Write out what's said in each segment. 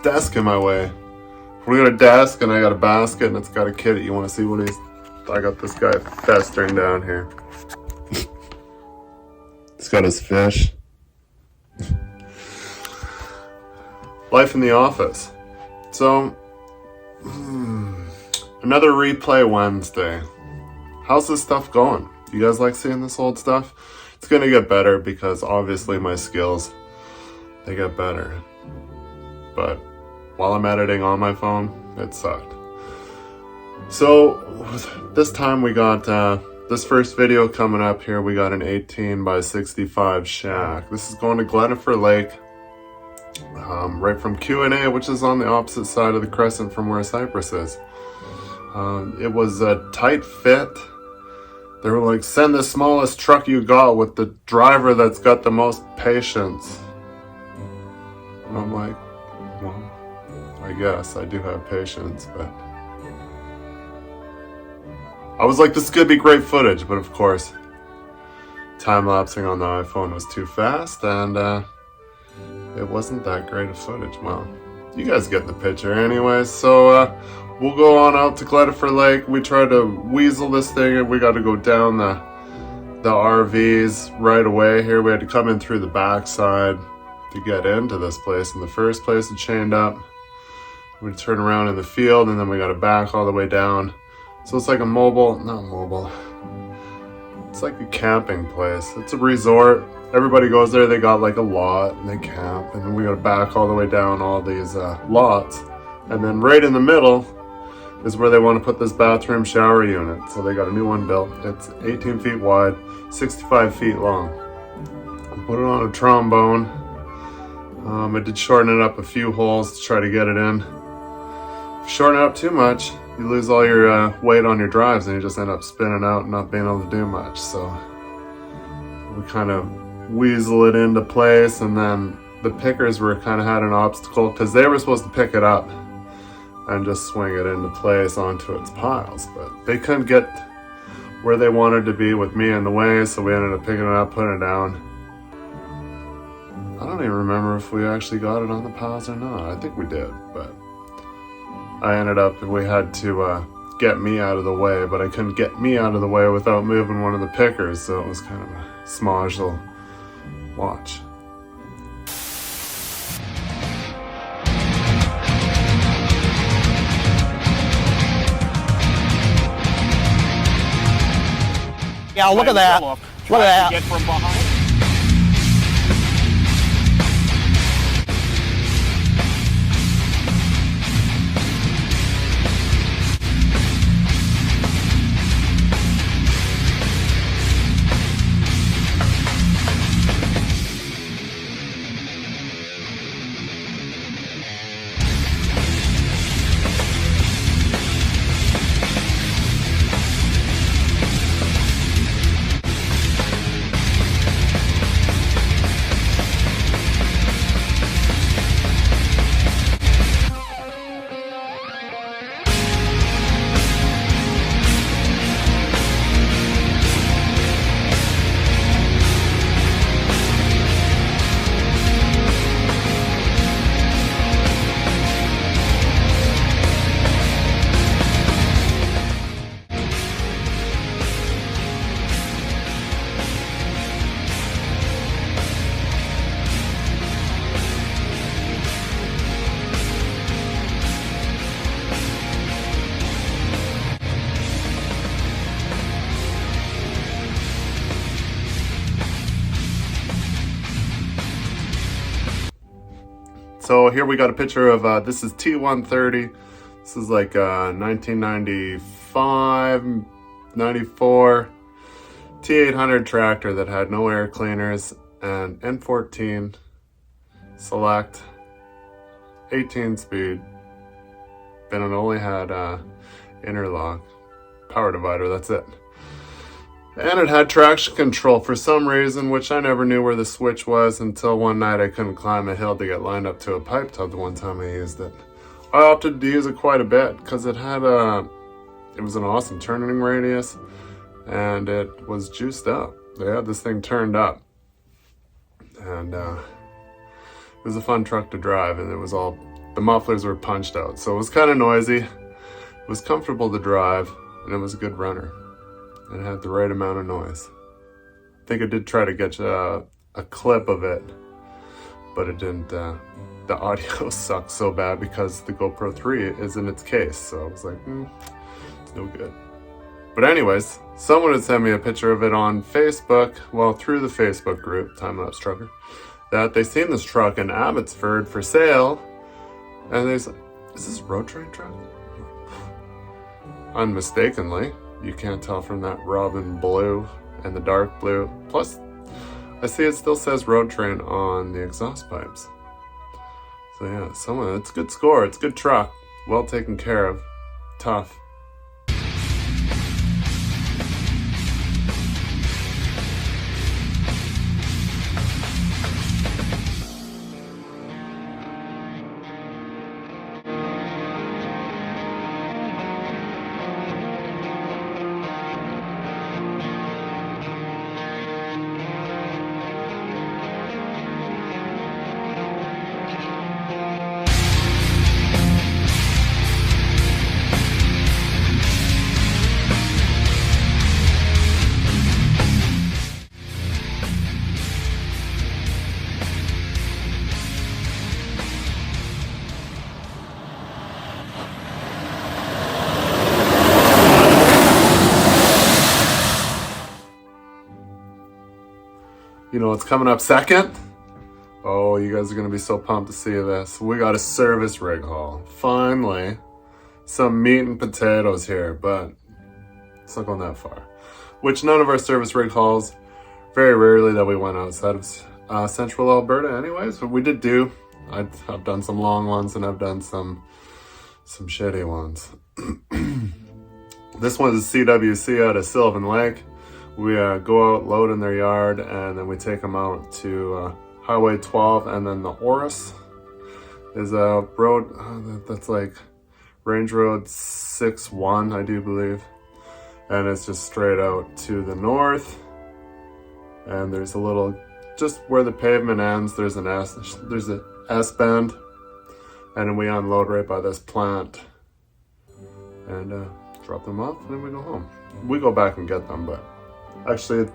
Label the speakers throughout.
Speaker 1: desk in my way. We got a desk and I got a basket and it's got a kitty. You want to see what he's... I got this guy festering down here. He's got his fish. Life in the office. So, another replay Wednesday. How's this stuff going? You guys like seeing this old stuff? It's gonna get better because obviously my skills, they get better. But while I'm editing on my phone, it sucked. So this time we got this first video coming up here. We got an 18x65 shack. This is going to Glennifer Lake, right from Q&A, which is on the opposite side of the crescent from where Cypress is. It was a tight fit. They were like, send the smallest truck you got with the driver that's got the most patience. And I'm like, well, I guess I do have patience, but I was like, this could be great footage, but of course, time-lapsing on the iPhone was too fast, and it wasn't that great of footage. Well, you guys get the picture anyway, so we'll go on out to Glennifer Lake. We tried to weasel this thing, and we got to go down the RVs right away here. We had to come in through the backside to get into this place. In the first place, it chained up. We turn around in the field, and then we got to back all the way down. So it's like a not mobile. It's like a camping place. It's a resort. Everybody goes there. They got like a lot and they camp. And then we got to back all the way down all these lots. And then right in the middle is where they want to put this bathroom shower unit. So they got a new one built. It's 18 feet wide, 65 feet long. I put it on a trombone. I did shorten it up a few holes to try to get it in. If you shorten it up too much, you lose all your weight on your drives and you just end up spinning out and not being able to do much. So we kind of weasel it into place, and then the pickers were kind of had an obstacle because they were supposed to pick it up and just swing it into place onto its piles, but they couldn't get where they wanted to be with me in the way, so we ended up picking it up, putting it down. I don't even remember if we actually got it on the piles or not. I think we did, but I ended up, we had to get me out of the way, but I couldn't get me out of the way without moving one of the pickers, so it was kind of a smudge little watch.
Speaker 2: Yeah, look at that. Look at that. Get from behind.
Speaker 1: So here we got a picture of, this is T130. This is like 1995, 94 T800 tractor that had no air cleaners and N14 select 18 speed. Then it only had interlock, power divider, that's it. And it had traction control for some reason, which I never knew where the switch was until one night I couldn't climb a hill to get lined up to a pipe tub the one time I used it. I opted to use it quite a bit because it had it was an awesome turning radius and it was juiced up. They had this thing turned up. And it was a fun truck to drive, and it was all the mufflers were punched out. So it was kind of noisy. It was comfortable to drive, and it was a good runner. And it had the right amount of noise. I think I did try to get a clip of it, but it didn't. The audio sucked so bad because the GoPro 3 is in its case. So I was like, it's no good. But anyways, someone had sent me a picture of it on Facebook, well, through the Facebook group, Time Lapse Trucker, that they seen this truck in Abbotsford for sale. And they said, is this Roadtrain truck? Unmistakably, you can't tell from that robin blue and the dark blue. Plus, I see it still says Roadtrain on the exhaust pipes. So yeah, it's a good score. It's a good truck. Well taken care of. Tough. You know what's coming up second? Oh, you guys are going to be so pumped to see this. We got a service rig haul. Finally, some meat and potatoes here, but it's not going that far. Which none of our service rig hauls, very rarely that we went outside of central Alberta anyways, but we did do. I've done some long ones and I've done some shitty ones. This one's a CWC out of Sylvan Lake. We go out, load in their yard, and then we take them out to Highway 12, and then the Oris is a road that's like Range Road 6-1, I do believe. And it's just straight out to the north. And there's a little, just where the pavement ends, there's an S bend. And then we unload right by this plant. And drop them off, and then we go home. We go back and get them, but actually,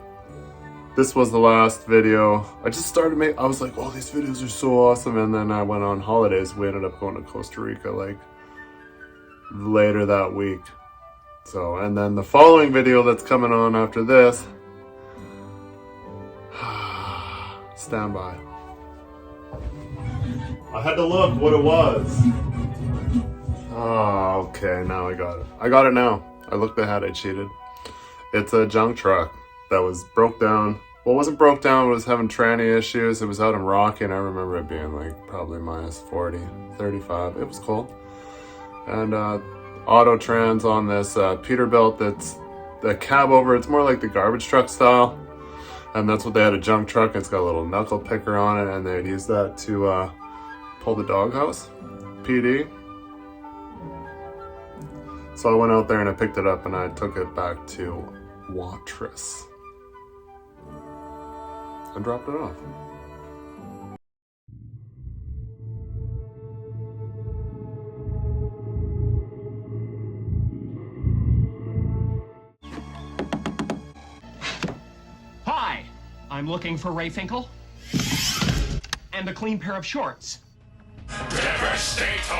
Speaker 1: this was the last video. I just started I was like, oh, these videos are so awesome. And then I went on holidays. We ended up going to Costa Rica like later that week. So, and then the following video that's coming on after this, stand by. I had to look what it was. Oh, okay, now I got it. I got it now. I looked ahead, I cheated. It's a junk truck that was broke down. Well, it wasn't broke down, it was having tranny issues. It was out in Rocky, and I remember it being like probably minus 40, 35. It was cold. And auto trans on this Peterbilt that's the cab over. It's more like the garbage truck style. And that's what they had, a junk truck. It's got a little knuckle picker on it, and they'd use that to pull the doghouse, PD. So I went out there and I picked it up and I took it back to Watrous and dropped it off.
Speaker 3: Hi, I'm looking for Ray Finkel and a clean pair of shorts. Devastator!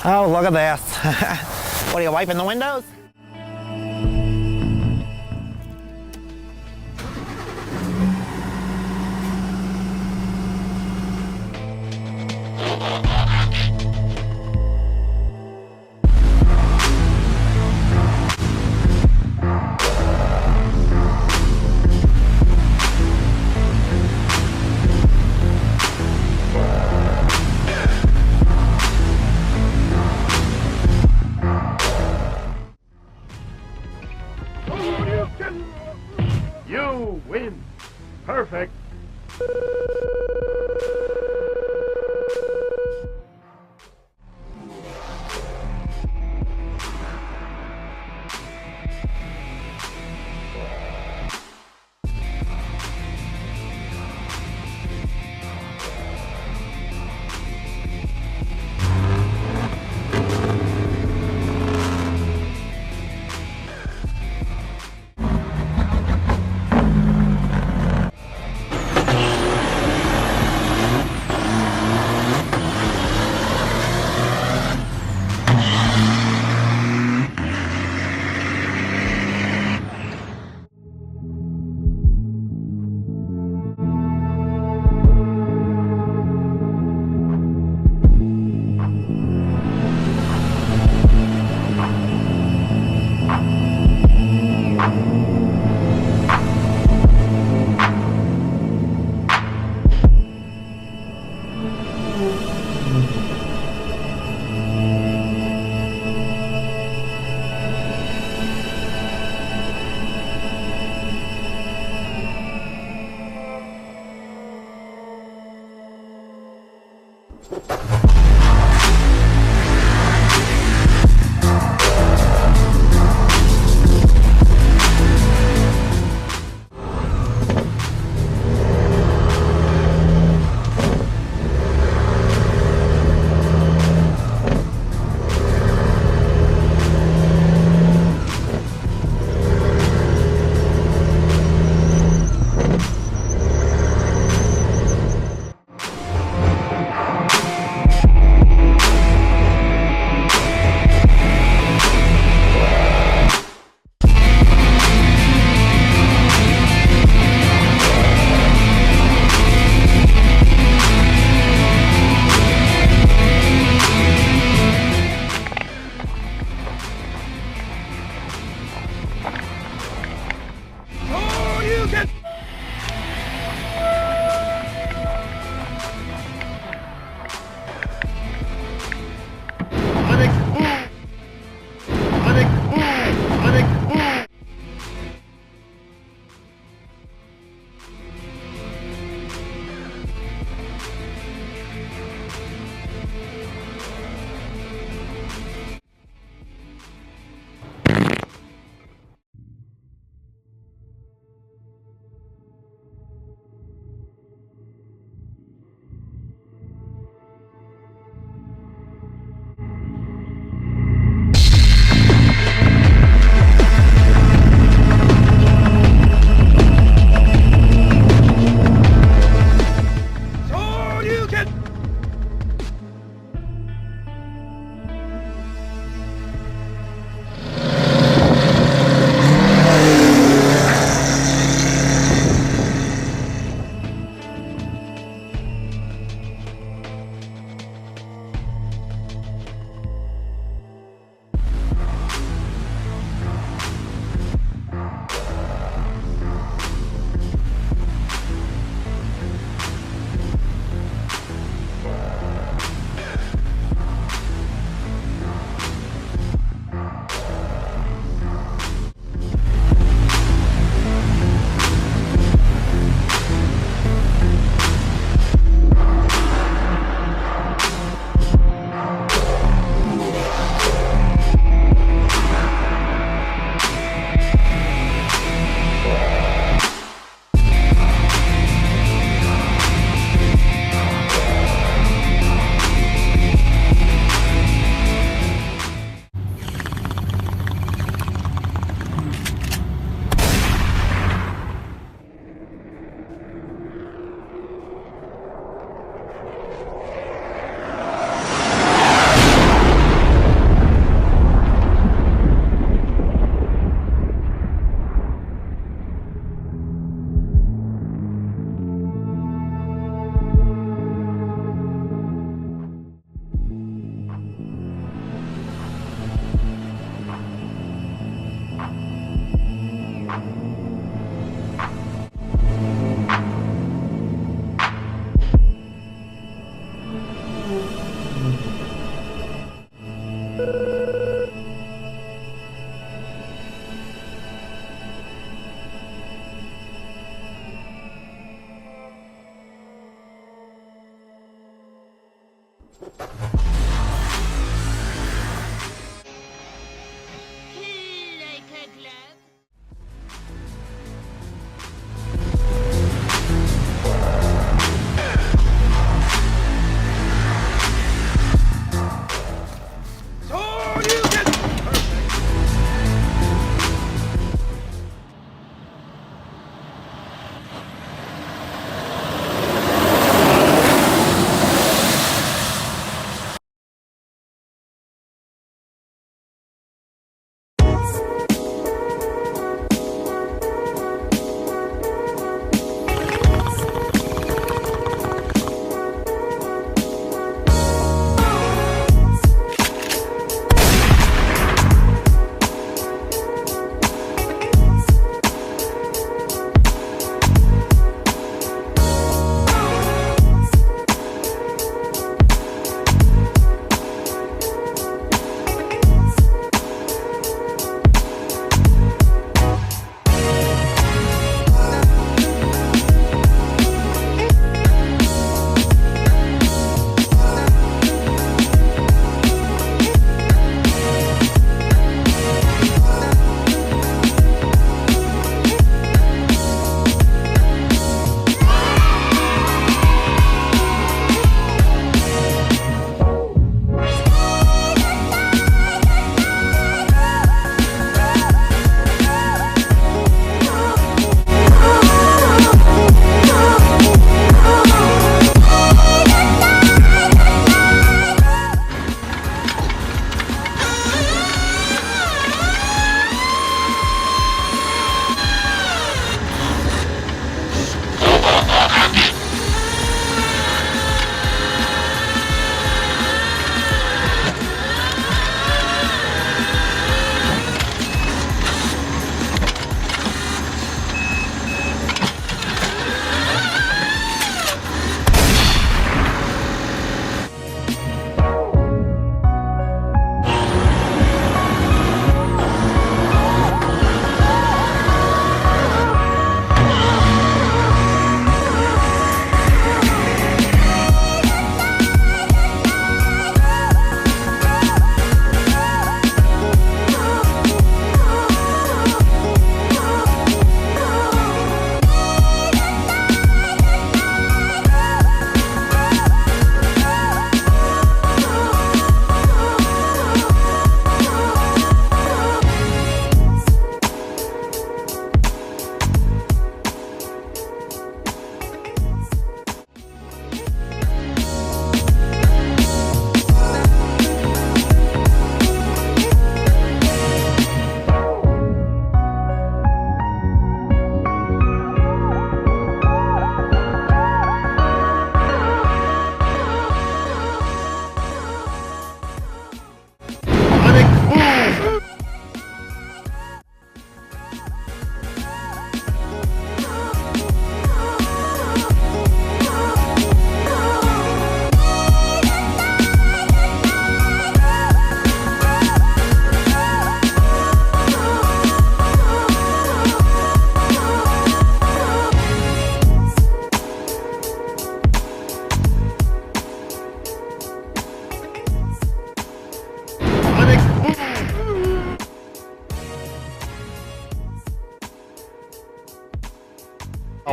Speaker 2: Oh, look at this. What are you, wiping the windows?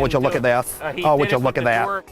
Speaker 2: would you look at that? Oh, would you look at that?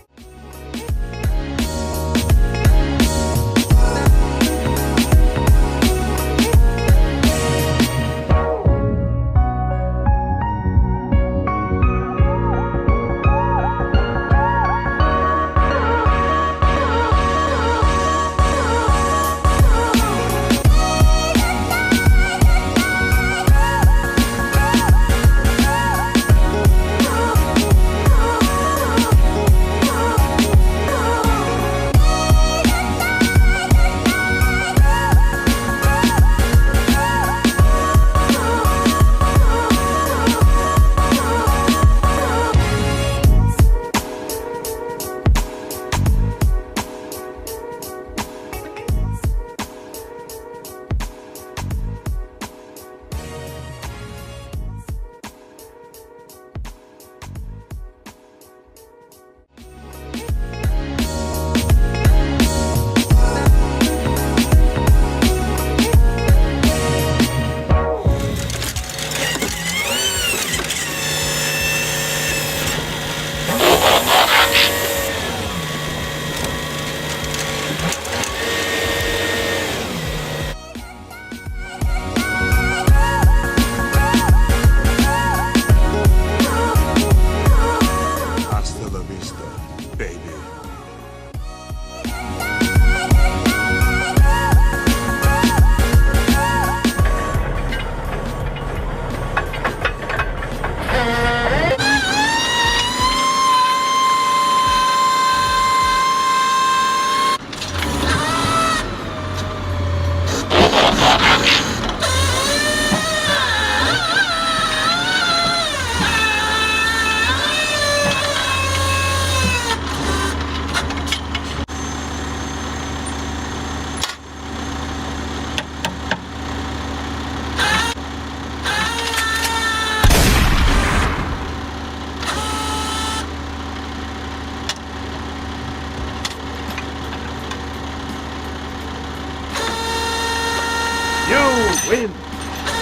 Speaker 4: Win.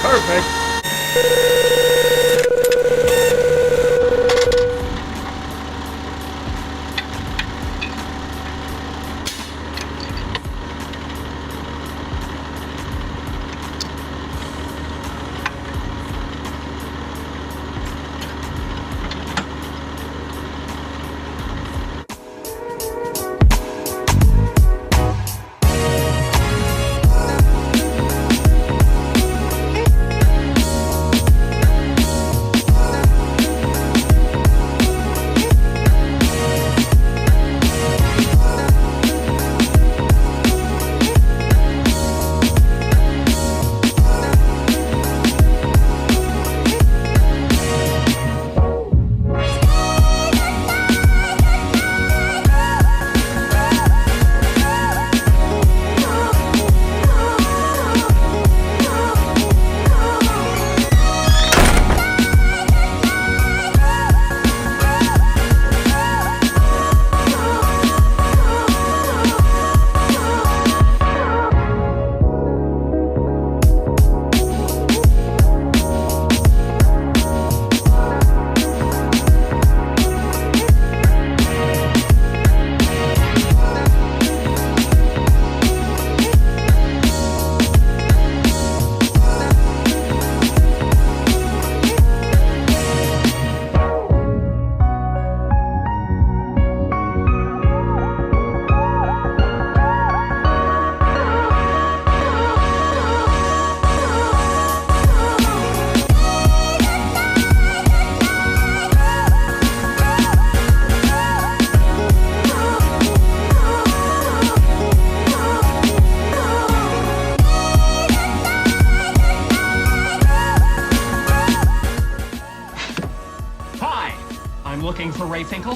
Speaker 4: Perfect.
Speaker 3: I'm looking for Ray Finkel.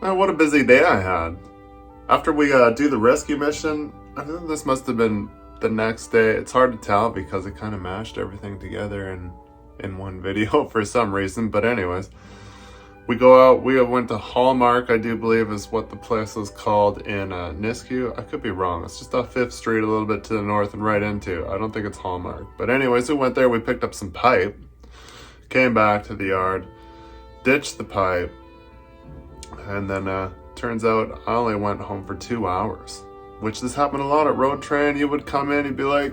Speaker 1: Man, what a busy day I had. After we do the rescue mission, I think this must have been the next day. It's hard to tell because it kind of mashed everything together in one video for some reason, but anyways. We go out, we went to Hallmark, I do believe is what the place was called in Nisku. I could be wrong. It's just off 5th Street, a little bit to the north and right into. I don't think it's Hallmark. But anyways, we went there, we picked up some pipe, came back to the yard, ditched the pipe, and then turns out I only went home for 2 hours, which this happened a lot at Roadtrain. You would come in, you'd be like,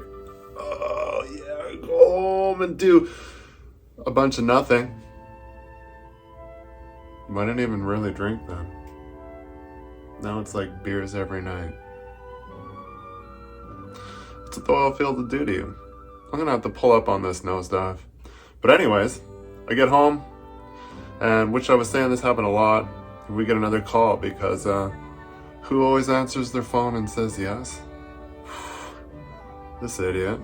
Speaker 1: oh yeah, go home and do a bunch of nothing. I didn't even really drink then. Now it's like beers every night. It's what the oil field will do to you. I'm gonna have to pull up on this nosedive. But anyways, I get home, and which I was saying this happened a lot. We get another call because who always answers their phone and says yes? This idiot.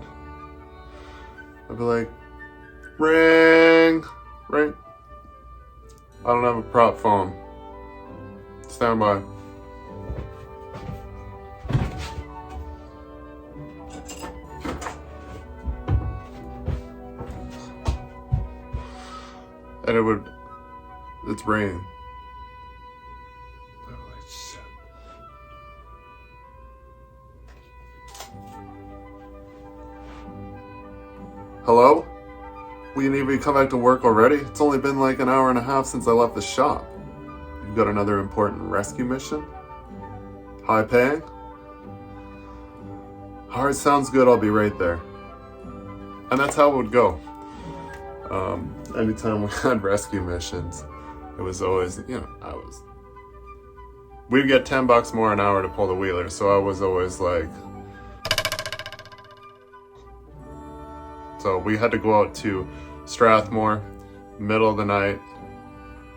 Speaker 1: I'd be like, ring, ring. I don't have a prop phone. Stand by. And it's raining. Holy shit. Hello? We need to come back to work already? It's only been like an hour and a half since I left the shop. You've got another important rescue mission? High paying? Alright, sounds good, I'll be right there. And that's how it would go. Anytime we had rescue missions, it was always, we'd get $10 more an hour to pull the wheeler, so I was always like, so we had to go out to Strathmore, middle of the night,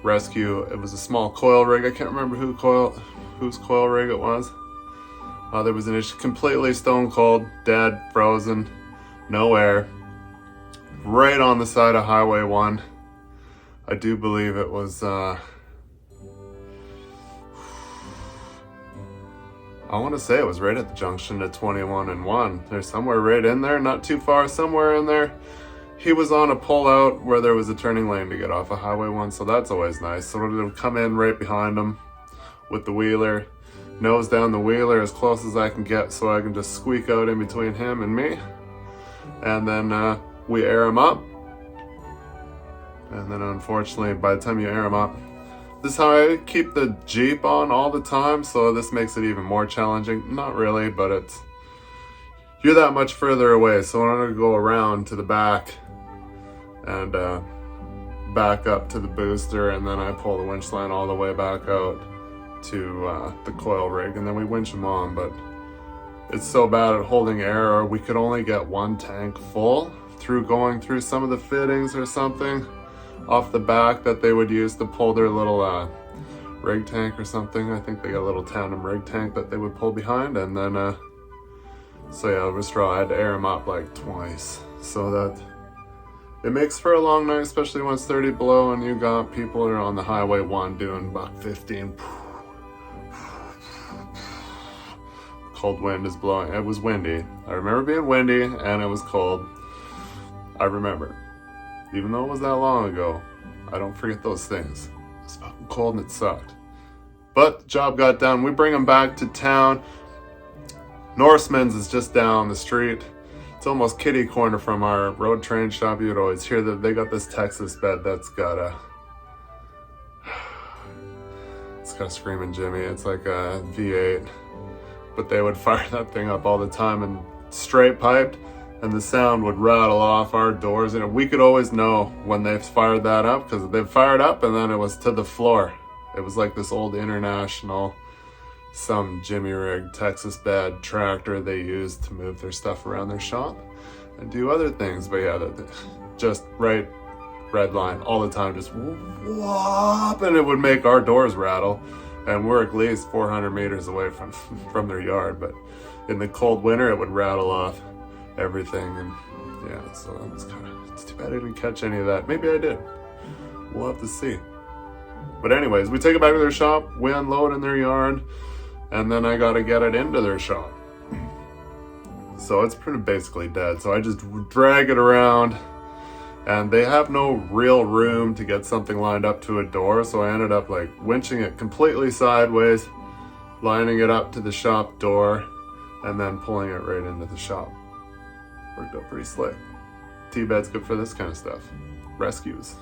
Speaker 1: rescue. It was a small coil rig. I can't remember whose coil rig it was. There was an issue, completely stone cold, dead, frozen, no air, right on the side of Highway 1. I do believe it was, I want to say it was right at the junction to 21 and 1. There's somewhere right in there, not too far, somewhere in there. He was on a pull out where there was a turning lane to get off of Highway 1, so that's always nice. So it would come in right behind him with the wheeler, nose down the wheeler as close as I can get so I can just squeak out in between him and me. And then we air him up. And then unfortunately, by the time you air him up, this is how I keep the Jeep on all the time, so this makes it even more challenging. Not really, but you're that much further away, so in order to go around to the back and back up to the booster, and then I pull the winch line all the way back out to the coil rig, and then we winch them on. But it's so bad at holding air, or we could only get one tank full through going through some of the fittings or something off the back that they would use to pull their little rig tank or something. I think they got a little tandem rig tank that they would pull behind, and then so yeah, it was straw. I had to air them up like twice, so that it makes for a long night, especially when it's 30 below and you got people that are on the Highway 1 doing buck 15. Cold wind is blowing. It was windy. I remember being windy and it was cold. I remember. Even though it was that long ago, I don't forget those things. It was fucking cold and it sucked. But the job got done. We bring them back to town. Norseman's is just down the street. It's almost kitty corner from our Roadtrain shop. You'd always hear that they got this Texas bed that's got it's got a Screaming Jimmy. It's like a V8. But they would fire that thing up all the time and straight piped, and the sound would rattle off our doors. And we could always know when they fired that up, because they fired up and then it was to the floor. It was like this old International, some Jimmy rig Texas bed tractor they used to move their stuff around their shop and do other things. But yeah, just right red line all the time, just whoop, and it would make our doors rattle. And we're at least 400 meters away from their yard, but in the cold winter it would rattle off everything. And yeah, so it's too bad I didn't catch any of that. Maybe I did. We'll have to see. But anyways, we take it back to their shop, we unload in their yard, and then I gotta get it into their shop. So it's pretty basically dead. So I just drag it around and they have no real room to get something lined up to a door, so I ended up like winching it completely sideways, lining it up to the shop door, and then pulling it right into the shop. Worked out pretty slick. T-bed's good for this kind of stuff. Rescues.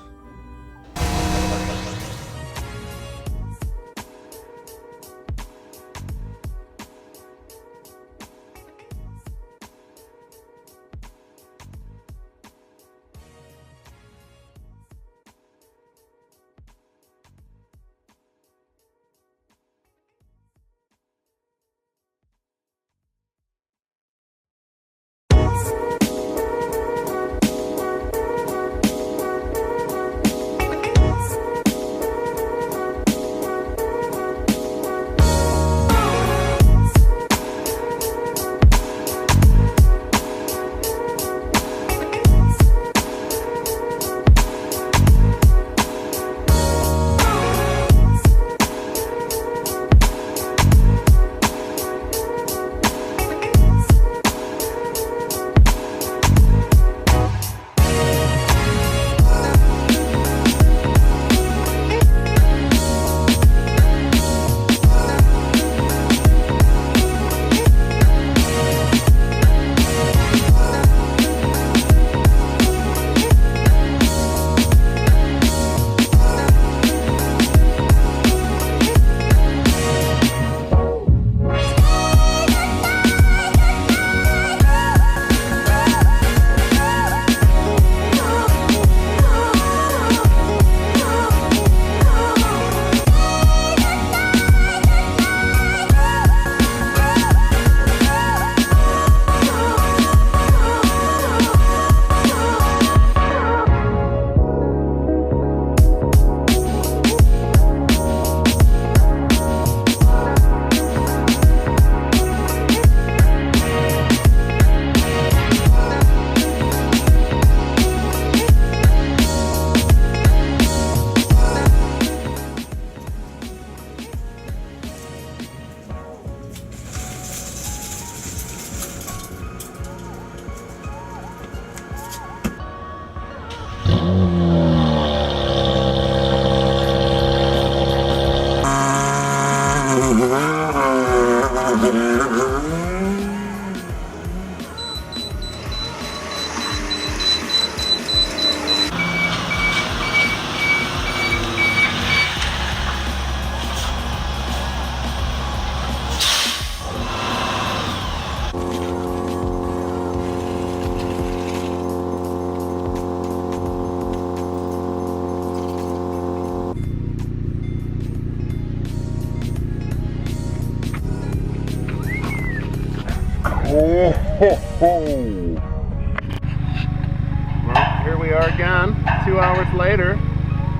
Speaker 4: Well, here we are again, 2 hours later,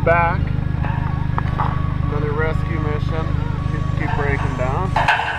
Speaker 4: back. Another rescue mission. Keep breaking down.